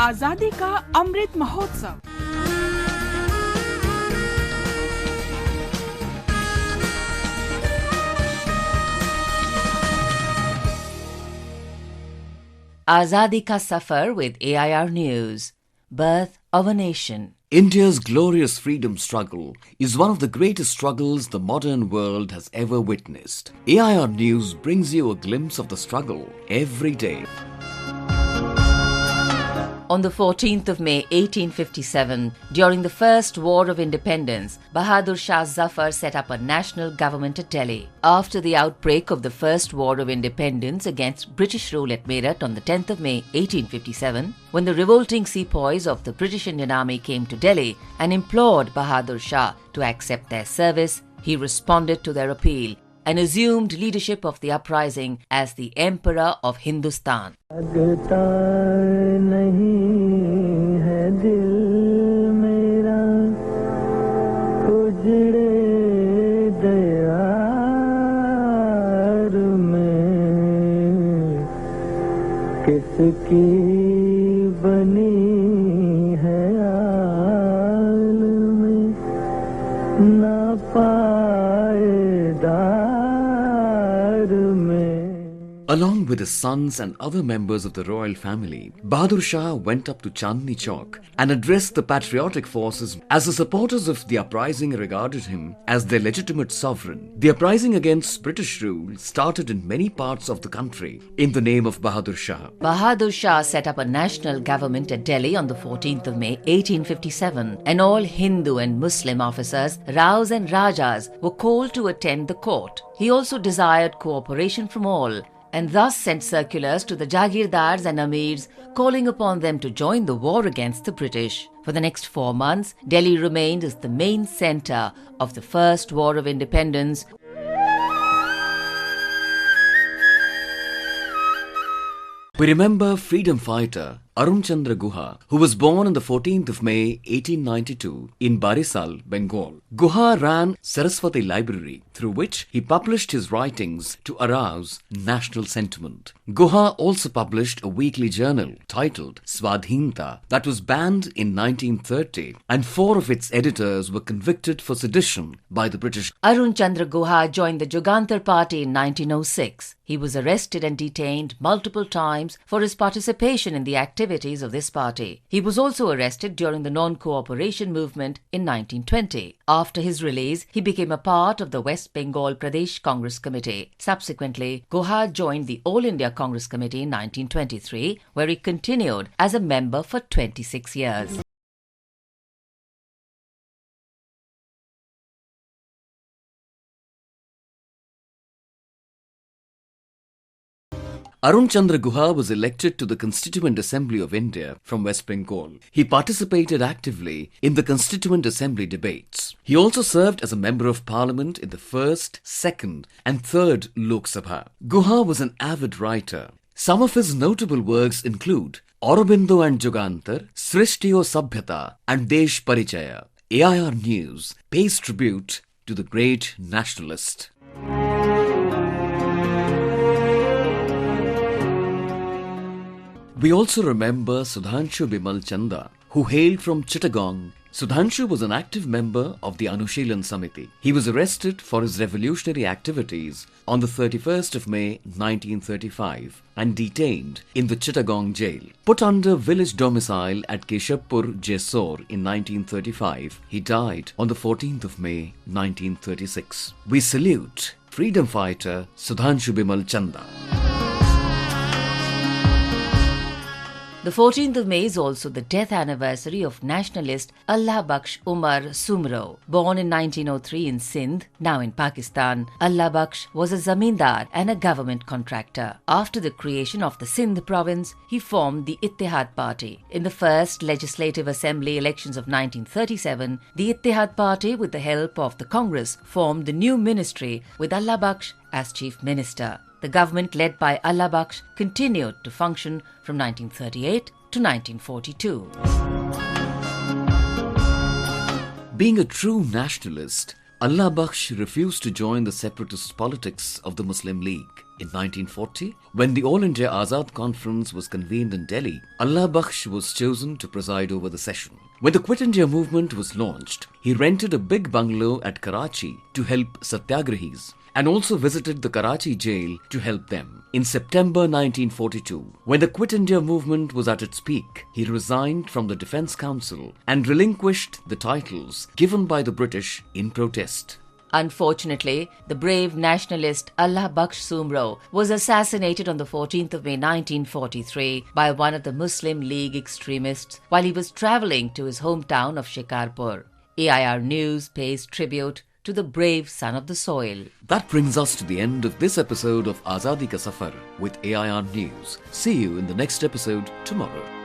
आजादी का Amrit Mahotsav. Azadi ka Safar with AIR News. Birth of a Nation. India's glorious freedom struggle is one of the greatest struggles the modern world has ever witnessed. AIR News brings you a glimpse of the struggle every day. On the 14th of May 1857, during the First War of Independence, Bahadur Shah Zafar set up a national government at Delhi. After the outbreak of the First War of Independence against British rule at Meerut on the 10th of May 1857, when the revolting sepoys of the British Indian Army came to Delhi and implored Bahadur Shah to accept their service, he responded to their appeal and assumed leadership of the uprising as the Emperor of Hindustan. Along with his sons and other members of the royal family, Bahadur Shah went up to Chandni Chowk and addressed the patriotic forces as the supporters of the uprising regarded him as their legitimate sovereign. The uprising against British rule started in many parts of the country in the name of Bahadur Shah. Bahadur Shah set up a national government at Delhi on the 14th of May 1857, and all Hindu and Muslim officers, Raos and Rajas, were called to attend the court. He also desired cooperation from all, and thus sent circulars to the jagirdars and amirs calling upon them to join the war against the British. For the next 4 months, Delhi remained as the main centre of the First War of Independence. We remember freedom fighter Arun Chandra Guha, who was born on the 14th of May 1892 in Barisal, Bengal. Guha ran Saraswati Library, through which he published his writings to arouse national sentiment. Guha also published a weekly journal titled Swadhinta that was banned in 1930, and 4 of its editors were convicted for sedition by the British. Arun Chandra Guha joined the Jugantar Party in 1906. He was arrested and detained multiple times for his participation in the activities of this party. He was also arrested during the non-cooperation movement in 1920. After his release, he became a part of the West Bengal Pradesh Congress Committee. Subsequently, Guha joined the All India Congress Committee in 1923, where he continued as a member for 26 years. Arun Chandra Guha was elected to the Constituent Assembly of India from West Bengal. He participated actively in the Constituent Assembly debates. He also served as a Member of Parliament in the 1st, 2nd and 3rd Lok Sabha. Guha was an avid writer. Some of his notable works include Aurobindo and Jugantar, Srishtiyo Sabhyata and Desh Parichaya. AIR News pays tribute to the great nationalist. We also remember Sudhanshu Bimal Chanda, who hailed from Chittagong. Sudhanshu was an active member of the Anushilan Samiti. He was arrested for his revolutionary activities on the 31st of May 1935 and detained in the Chittagong jail. Put under village domicile at Keshavpur, Jessore in 1935, he died on the 14th of May 1936. We salute freedom fighter Sudhanshu Bimal Chanda. The 14th of May is also the death anniversary of nationalist Allah Bakhsh Umar Sumro. Born in 1903 in Sindh, now in Pakistan, Allah Bakhsh was a zamindar and a government contractor. After the creation of the Sindh province, he formed the Ittihad Party. In the first Legislative Assembly elections of 1937, the Ittihad Party, with the help of the Congress, formed the new ministry with Allah Bakhsh as chief minister. The government led by Allah Bakhsh continued to function from 1938 to 1942. Being a true nationalist, Allah Bakhsh refused to join the separatist politics of the Muslim League. In 1940, when the All India Azad Conference was convened in Delhi, Allah Bakhsh was chosen to preside over the session. When the Quit India movement was launched, he rented a big bungalow at Karachi to help satyagrahis and also visited the Karachi jail to help them. In September 1942, when the Quit India movement was at its peak, he resigned from the Defence Council and relinquished the titles given by the British in protest. Unfortunately, the brave nationalist Allah Bakhsh Sumro was assassinated on the 14th of May 1943 by one of the Muslim League extremists while he was travelling to his hometown of Shikarpur. AIR News pays tribute to the brave son of the soil. That brings us to the end of this episode of Azadi Ka Safar with AIR News. See you in the next episode tomorrow.